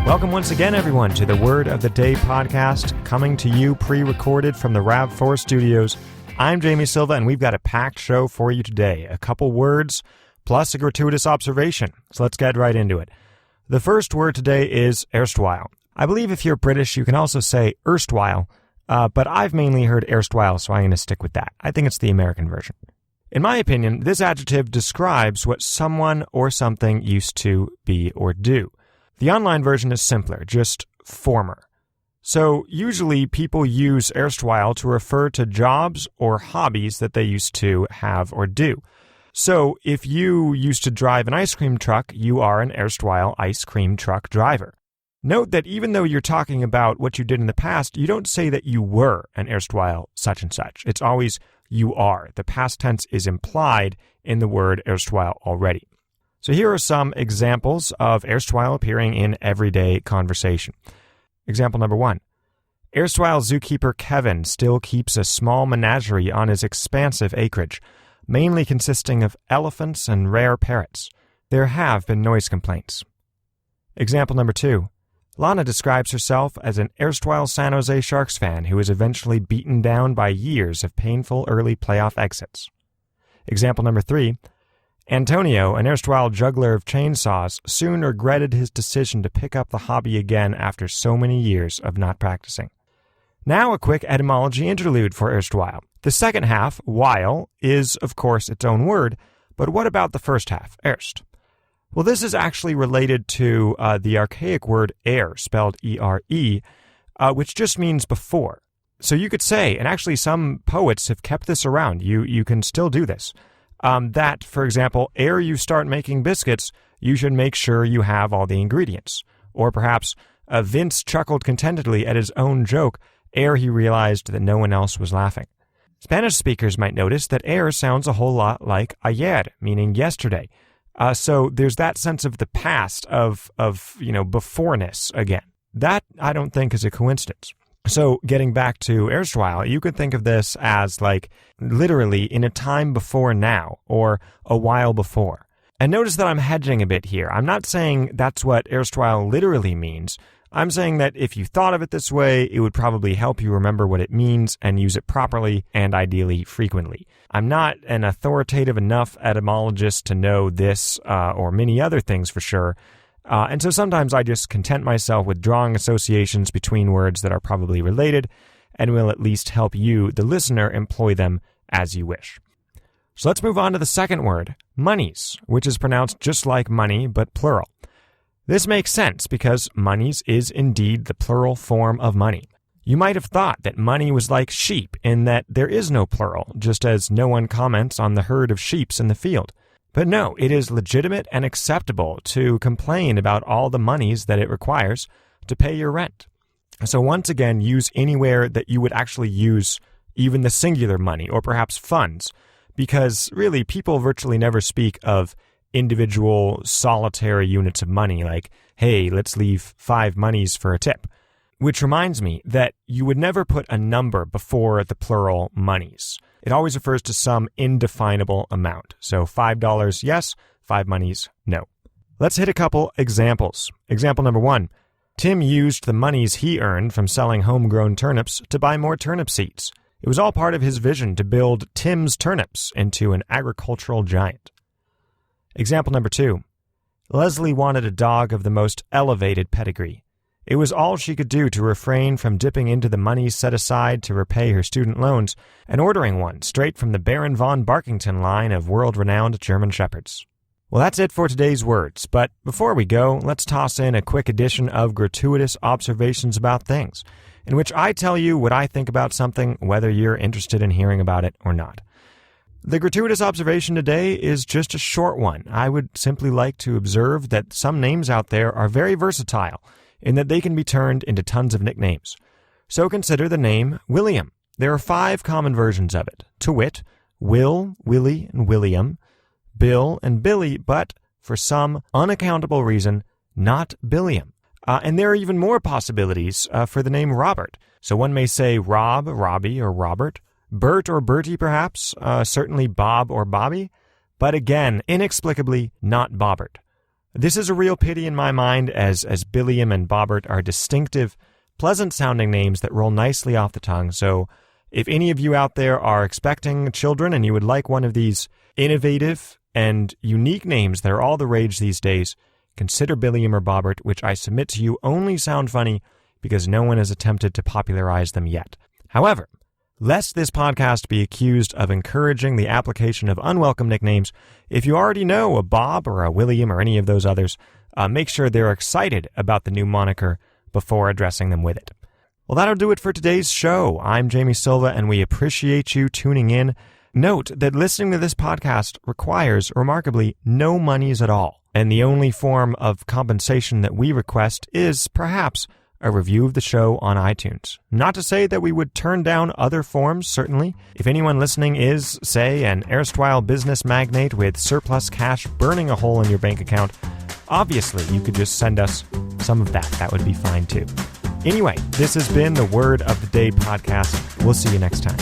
Welcome once again, everyone, to the Word of the Day podcast, coming to you pre-recorded from the RAV4 studios. I'm Jamie Silva, and we've got a packed show for you today. A couple words, plus a gratuitous observation. So let's get right into it. The first word today is erstwhile. I believe if you're British, you can also say erstwhile, but I've mainly heard erstwhile, so I'm going to stick with that. I think it's the American version. In my opinion, this adjective describes what someone or something used to be or do. The online version is simpler, just former. So usually people use erstwhile to refer to jobs or hobbies that they used to have or do. So if you used to drive an ice cream truck, you are an erstwhile ice cream truck driver. Note that even though you're talking about what you did in the past, you don't say that you were an erstwhile such and such. It's always you are. The past tense is implied in the word erstwhile already. So here are some examples of erstwhile appearing in everyday conversation. Example number 1. Erstwhile zookeeper Kevin still keeps a small menagerie on his expansive acreage, mainly consisting of elephants and rare parrots. There have been noise complaints. Example number 2. Lana describes herself as an erstwhile San Jose Sharks fan who was eventually beaten down by years of painful early playoff exits. Example number 3. Antonio, an erstwhile juggler of chainsaws, soon regretted his decision to pick up the hobby again after so many years of not practicing. Now a quick etymology interlude for erstwhile. The second half, while, is of course its own word, but what about the first half, erst? Well, this is actually related to the archaic word er, spelled E-R-E, which just means before. So you could say, and actually some poets have kept this around, you can still do this, that, for example, ere you start making biscuits, you should make sure you have all the ingredients. Or perhaps, Vince chuckled contentedly at his own joke ere he realized that no one else was laughing. Spanish speakers might notice that ere sounds a whole lot like ayer, meaning yesterday. So there's that sense of the past, of beforeness again. That, I don't think, is a coincidence. So getting back to erstwhile, you could think of this as like literally in a time before now or a while before. And notice that I'm hedging a bit here. I'm not saying that's what erstwhile literally means. I'm saying that if you thought of it this way, it would probably help you remember what it means and use it properly and ideally frequently. I'm not an authoritative enough etymologist to know this or many other things for sure. And so sometimes I just content myself with drawing associations between words that are probably related and will at least help you, the listener, employ them as you wish. So let's move on to the second word, monies, which is pronounced just like money, but plural. This makes sense because monies is indeed the plural form of money. You might have thought that money was like sheep in that there is no plural, just as no one comments on the herd of sheeps in the field. But no, it is legitimate and acceptable to complain about all the monies that it requires to pay your rent. So once again, use anywhere that you would actually use even the singular money or perhaps funds, because really people virtually never speak of individual solitary units of money like, hey, let's leave 5 monies for a tip. Which reminds me that you would never put a number before the plural monies. It always refers to some indefinable amount. So $5, yes. 5 monies, no. Let's hit a couple examples. Example number 1. Tim used the monies he earned from selling homegrown turnips to buy more turnip seeds. It was all part of his vision to build Tim's Turnips into an agricultural giant. Example number 2. Leslie wanted a dog of the most elevated pedigree. It was all she could do to refrain from dipping into the money set aside to repay her student loans and ordering one straight from the Baron von Barkington line of world-renowned German Shepherds. Well, that's it for today's words, but before we go, let's toss in a quick edition of Gratuitous Observations About Things, in which I tell you what I think about something, whether you're interested in hearing about it or not. The gratuitous observation today is just a short one. I would simply like to observe that some names out there are very versatile, in that they can be turned into tons of nicknames. So consider the name William. There are 5 common versions of it, to wit, Will, Willie, and William, Bill, and Billy, but, for some unaccountable reason, not Billiam. And there are even more possibilities for the name Robert. So one may say Rob, Robbie, or Robert, Bert or Bertie perhaps, certainly Bob or Bobby, but again, inexplicably not Bobbert. This is a real pity in my mind, as Billiam and Bobbert are distinctive, pleasant-sounding names that roll nicely off the tongue. So if any of you out there are expecting children and you would like one of these innovative and unique names that are all the rage these days, consider Billiam or Bobbert, which I submit to you only sound funny because no one has attempted to popularize them yet. However, lest this podcast be accused of encouraging the application of unwelcome nicknames, if you already know a Bob or a William or any of those others, make sure they're excited about the new moniker before addressing them with it. Well, that'll do it for today's show. I'm Jamie Silva, and we appreciate you tuning in. Note that listening to this podcast requires, remarkably, no monies at all, and the only form of compensation that we request is, perhaps, a review of the show on iTunes. Not to say that we would turn down other forms, certainly. If anyone listening is, say, an erstwhile business magnate with surplus cash burning a hole in your bank account, obviously you could just send us some of that. That would be fine too. Anyway, this has been the Word of the Day podcast. We'll see you next time.